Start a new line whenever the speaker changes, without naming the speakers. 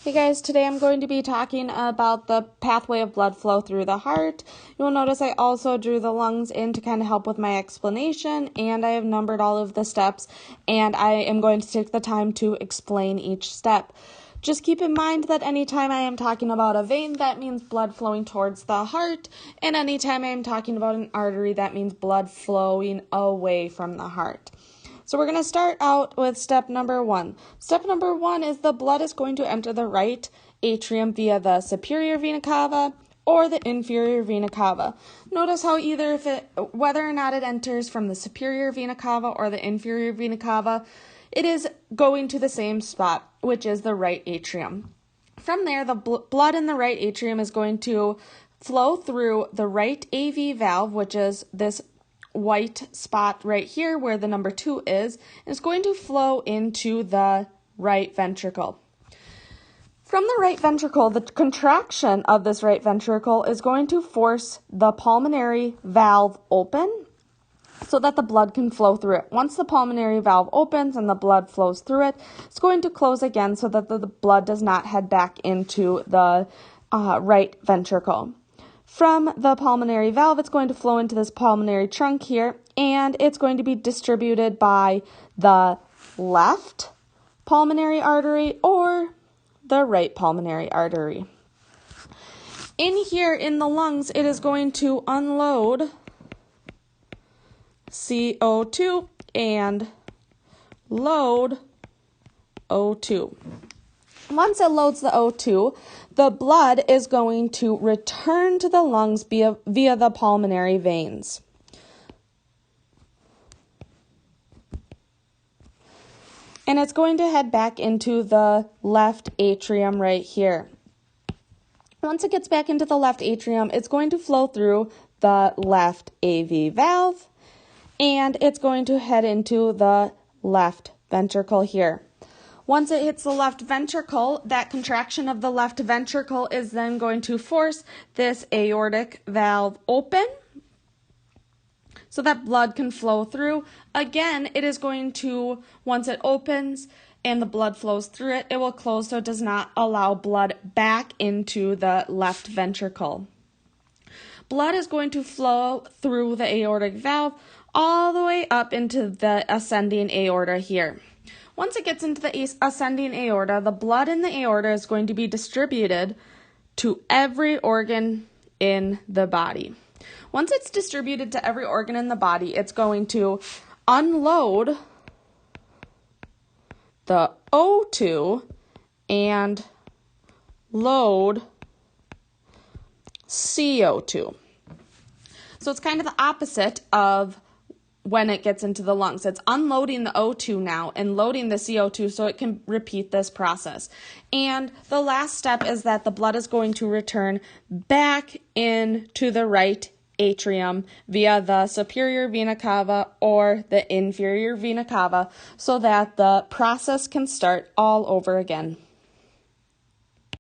Hey guys, today I'm going to be talking about the pathway of blood flow through the heart. You'll notice I also drew the lungs in to kind of help with my explanation, and I have numbered all of the steps, and I am going to take the time to explain each step. Just keep in mind that anytime I am talking about a vein, that means blood flowing towards the heart, and anytime I am talking about an artery, that means blood flowing away from the heart. So we're going to start out with step number 1. Step number 1 is the blood is going to enter the right atrium via the superior vena cava or the inferior vena cava. Notice how whether or not it enters from the superior vena cava or the inferior vena cava, it is going to the same spot, which is the right atrium. From there, the blood in the right atrium is going to flow through the right AV valve, which is this white spot right here where the number 2 is, and it's going to flow into the right ventricle. From the right ventricle, the contraction of this right ventricle is going to force the pulmonary valve open so that the blood can flow through it. Once the pulmonary valve opens and the blood flows through it, it's going to close again so that the blood does not head back into the right ventricle. From the pulmonary valve, it's going to flow into this pulmonary trunk here, and it's going to be distributed by the left pulmonary artery or the right pulmonary artery. In here in the lungs, it is going to unload CO2 and load O2. Once it loads the O2, the blood is going to return to the lungs via the pulmonary veins. And it's going to head back into the left atrium right here. Once it gets back into the left atrium, it's going to flow through the left AV valve, and it's going to head into the left ventricle here. Once it hits the left ventricle, that contraction of the left ventricle is then going to force this aortic valve open so that blood can flow through. Again, it is going to, once it opens and the blood flows through it, it will close so it does not allow blood back into the left ventricle. Blood is going to flow through the aortic valve all the way up into the ascending aorta here. Once it gets into the ascending aorta, the blood in the aorta is going to be distributed to every organ in the body. Once it's distributed to every organ in the body, it's going to unload the O2 and load CO2. So it's kind of the opposite of when it gets into the lungs. It's unloading the O2 now and loading the CO2 so it can repeat this process. And the last step is that the blood is going to return back into the right atrium via the superior vena cava or the inferior vena cava so that the process can start all over again.